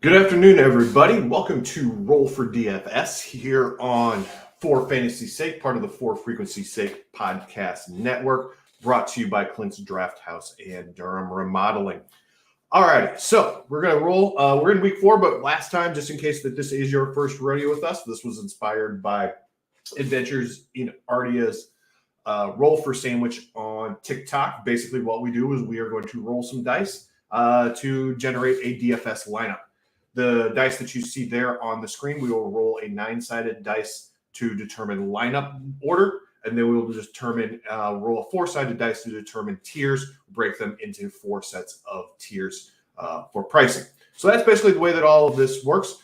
Good afternoon, everybody. Welcome to Roll for DFS here on For Fantasy's Sake, part of the For Frequency's Sake podcast network, brought to you by Clint's Draft House and Durham Remodeling. All right, so we're going to roll. We're in week 4, but last time, just in case that this is your first rodeo with us, this was inspired by Adventures in Ardia's Roll for Sandwich on TikTok. Basically, what we do is we are going to roll some dice to generate a DFS lineup. The dice that you see there on the screen, we will roll a 9-sided dice to determine lineup order, and then we will determine roll a 4-sided dice to determine tiers, break them into 4 sets of tiers for pricing. So that's basically the way that all of this works.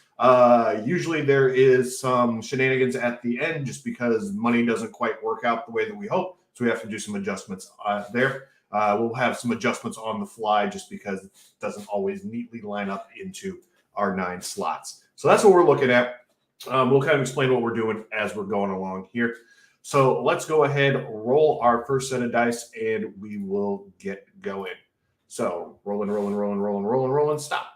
Usually there is some shenanigans at the end just because money doesn't quite work out the way that we hope, so we have to do some adjustments there. We'll have some adjustments on the fly just because it doesn't always neatly line up into our 9 slots. So that's what we're looking at. We'll kind of explain what we're doing as we're going along here. So let's go ahead, roll our first set of dice, and we will get going. So rolling, stop.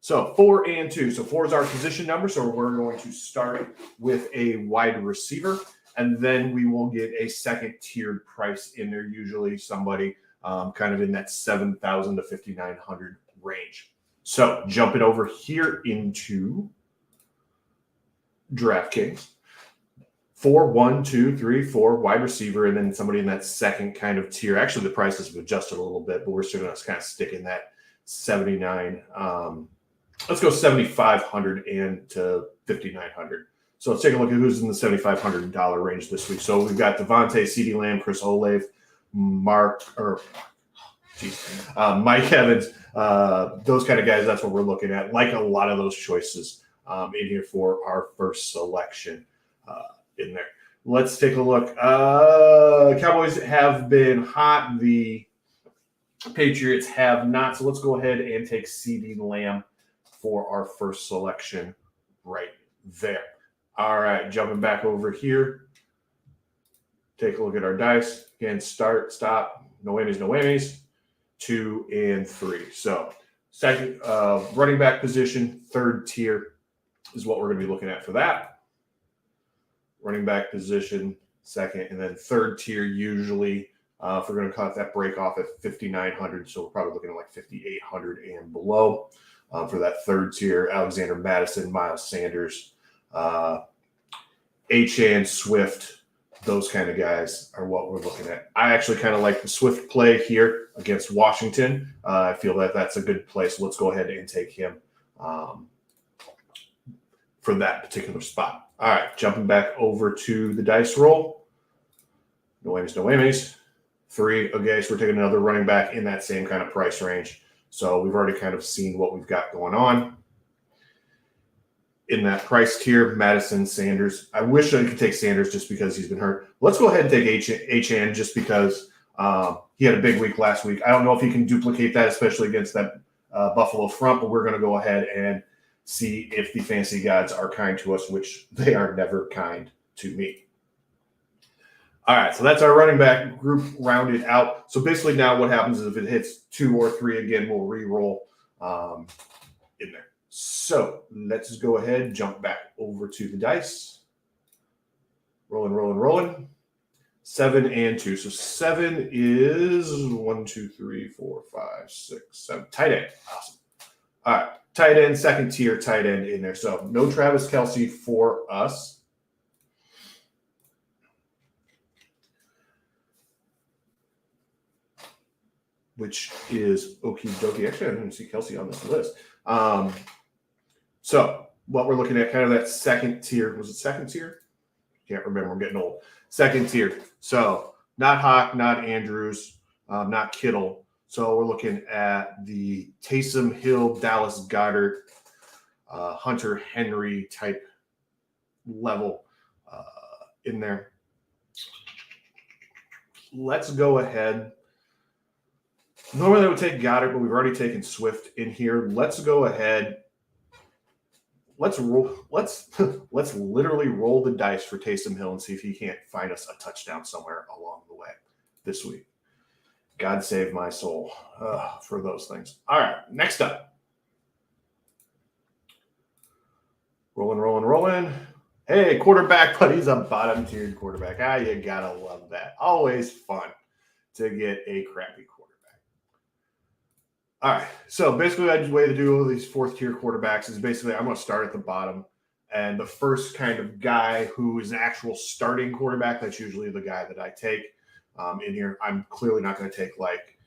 So 4 and 2. So 4 is our position number. So we're going to start with a wide receiver, and then we will get a second tiered price in there, usually somebody kind of in that 7,000 to 5,900 range. So jumping over here into DraftKings, 4, 1, 2, 3, 4 wide receiver, and then somebody in that second kind of tier. Actually, the prices have adjusted a little bit, but we're still going to kind of stick in that 79. Let's go 7,500 and to 5,900. So let's take a look at who's in the $7,500 range this week. So we've got Devontae, CeeDee Lamb, Chris Olave, Mike Evans, those kind of guys. That's what we're looking at. Like a lot of those choices in here for our first selection in there. Let's take a look. Cowboys have been hot. The Patriots have not. So let's go ahead and take CeeDee Lamb for our first selection right there. All right, jumping back over here. Take a look at our dice. Again, start, stop, no whammies. 2 and 3. So second running back position, third tier is what we're going to be looking at for that. Running back position, second, and then third tier usually if we're going to cut that break off at 5,900. So we're probably looking at like 5,800 and below for that third tier. Alexander Madison, Miles Sanders, Achane, Swift. Those kind of guys are what we're looking at. I actually kind of like the Swift play here against Washington. I feel that that's a good play. So let's go ahead and take him for that particular spot. All right, jumping back over to the dice roll. No whammies. 3. Okay, so we're taking another running back in that same kind of price range. So we've already kind of seen what we've got going on. In that price tier, Madison, Sanders. I wish I could take Sanders just because he's been hurt. Let's go ahead and take Achane just because he had a big week last week. I don't know if he can duplicate that, especially against that Buffalo front, but we're going to go ahead and see if the fantasy gods are kind to us, which they are never kind to me. All right, so that's our running back group rounded out. So basically now what happens is if it hits 2 or 3 again, we'll re-roll in there. So let's just go ahead, jump back over to the dice. Rolling. 7 and 2. So 7 is 1, 2, 3, 4, 5, 6, 7. Tight end. Awesome. All right. Tight end, second tier tight end in there. So no Travis Kelce for us. Which is okie dokie. Actually, I didn't see Kelce on this list. So what we're looking at, kind of that second tier. Was it second tier? Can't remember. I'm getting old. Second tier. So not Hawk, not Andrews, not Kittle. So we're looking at the Taysom Hill, Dallas Goedert, Hunter Henry type level in there. Let's go ahead. Normally I would take Goddard, but we've already taken Swift in here. Let's go ahead. Let's literally roll the dice for Taysom Hill and see if he can't find us a touchdown somewhere along the way this week. God save my soul for those things. All right, next up. Rolling. Hey, quarterback, but he's a bottom-tiered quarterback. You gotta love that. Always fun to get a crappy quarterback. All right, so basically, the way to do all these fourth-tier quarterbacks is basically I'm going to start at the bottom, and the first kind of guy who is an actual starting quarterback, that's usually the guy that I take in here. I'm clearly not going to take like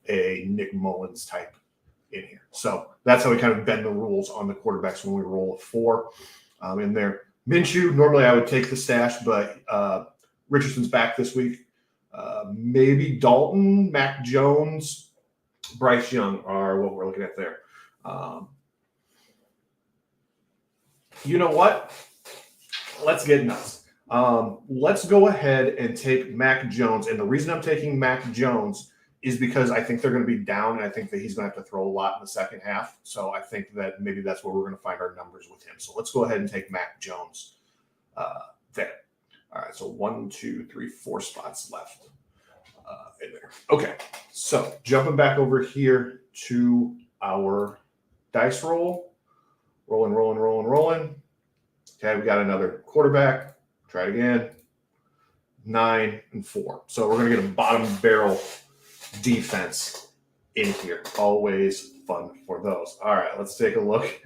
a Nick Mullins type in here. So that's how we kind of bend the rules on the quarterbacks when we roll a 4 in there. Minshew, normally I would take the stash, but Richardson's back this week. Maybe Dalton, Mac Jones, Bryce Young are what we're looking at there. You know what? Let's get nuts. Let's go ahead and take Mac Jones. And the reason I'm taking Mac Jones is because I think they're going to be down, and I think that he's going to have to throw a lot in the second half. So I think that maybe that's where we're going to find our numbers with him. So let's go ahead and take Mac Jones there. All right, so 1, 2, 3, 4 spots left in there. Okay, so jumping back over here to our dice roll. Rolling. Okay, we got another quarterback. Try it again. 9 and 4. So we're going to get a bottom barrel defense in here. Always fun for those. All right, let's take a look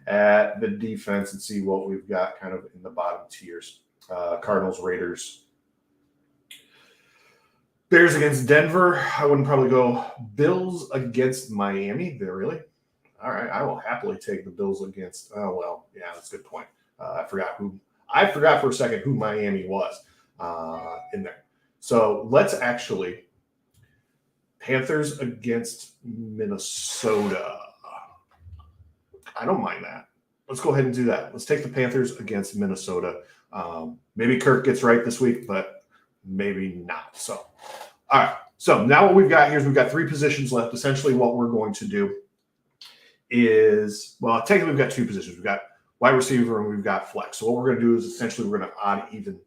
at the defense and see what we've got kind of in the bottom tiers. Cardinals, Raiders, Bears against Denver. I wouldn't probably go Bills against Miami. They're really? All right, I will happily take the Bills against. Oh well, yeah, that's a good point. I forgot for a second who Miami was in there. So let's actually Panthers against Minnesota. I don't mind that. Let's go ahead and do that. Let's take the Panthers against Minnesota. Maybe Kirk gets right this week, but maybe not. So, all right. So now what we've got here is we've got 3 positions left. Essentially what we're going to do is, well, technically we've got 2 positions. We've got wide receiver and we've got flex. So what we're going to do is essentially we're going to odd even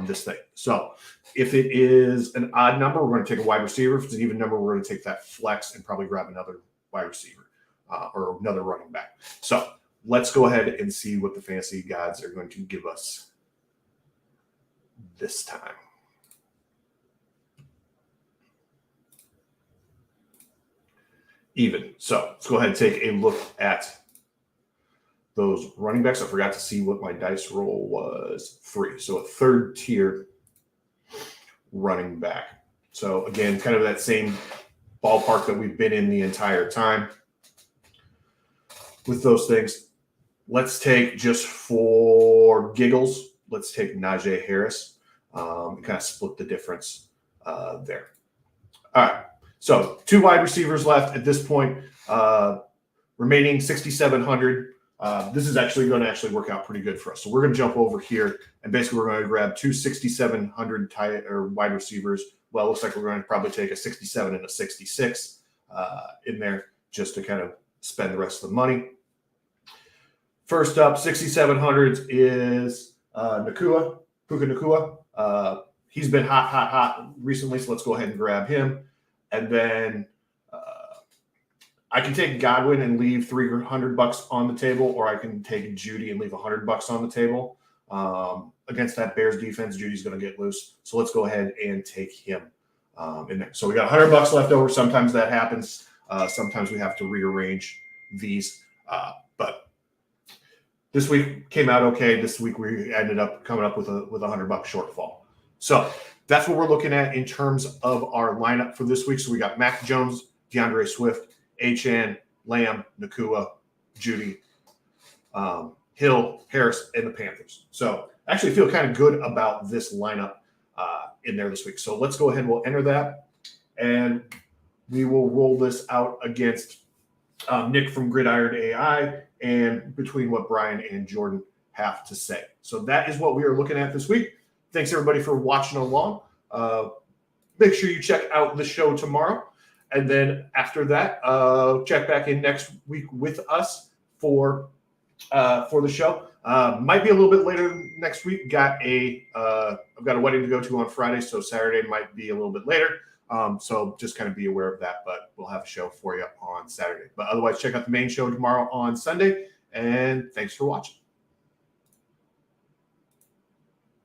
this thing. So if it is an odd number, we're going to take a wide receiver. If it's an even number, we're going to take that flex and probably grab another wide receiver or another running back. So let's go ahead and see what the fantasy gods are going to give us this time. Even. So let's go ahead and take a look at those running backs. I forgot to see what my dice roll was. 3. So a third tier running back. So again, kind of that same ballpark that we've been in the entire time with those things. Let's take, just for giggles, let's take Najee Harris and kind of split the difference there. All right. So 2 wide receivers left at this point, remaining 6,700. This is actually going to work out pretty good for us. So we're going to jump over here, and basically we're going to grab 2 6,700 wide receivers. Well, it looks like we're going to probably take a 67 and a 66 in there just to kind of spend the rest of the money. First up, 6,700 is Puka Nacua. He's been hot recently, so let's go ahead and grab him. And then I can take Godwin and leave $300 on the table, or I can take Judy and leave $100 on the table. Against that Bears defense, Judy's going to get loose. So let's go ahead and take him in there. So we got $100 left over. Sometimes that happens. Sometimes we have to rearrange these. But this week came out okay. This week we ended up coming up with a $100 shortfall. So that's what we're looking at in terms of our lineup for this week. So we got Mac Jones, DeAndre Swift, Achane, Lamb, Nacua, Judy, Hill, Harris, and the Panthers. So actually feel kind of good about this lineup in there this week. So let's go ahead. We'll enter that, and we will roll this out against Nick from Gridiron AI and between what Brian and Jordan have to say. So that is what we are looking at this week. Thanks, everybody, for watching along. Make sure you check out the show tomorrow. And then after that, check back in next week with us for the show. Might be a little bit later next week. I've got a wedding to go to on Friday, so Saturday might be a little bit later. So just kind of be aware of that, but we'll have a show for you on Saturday. But otherwise, check out the main show tomorrow on Sunday. And thanks for watching.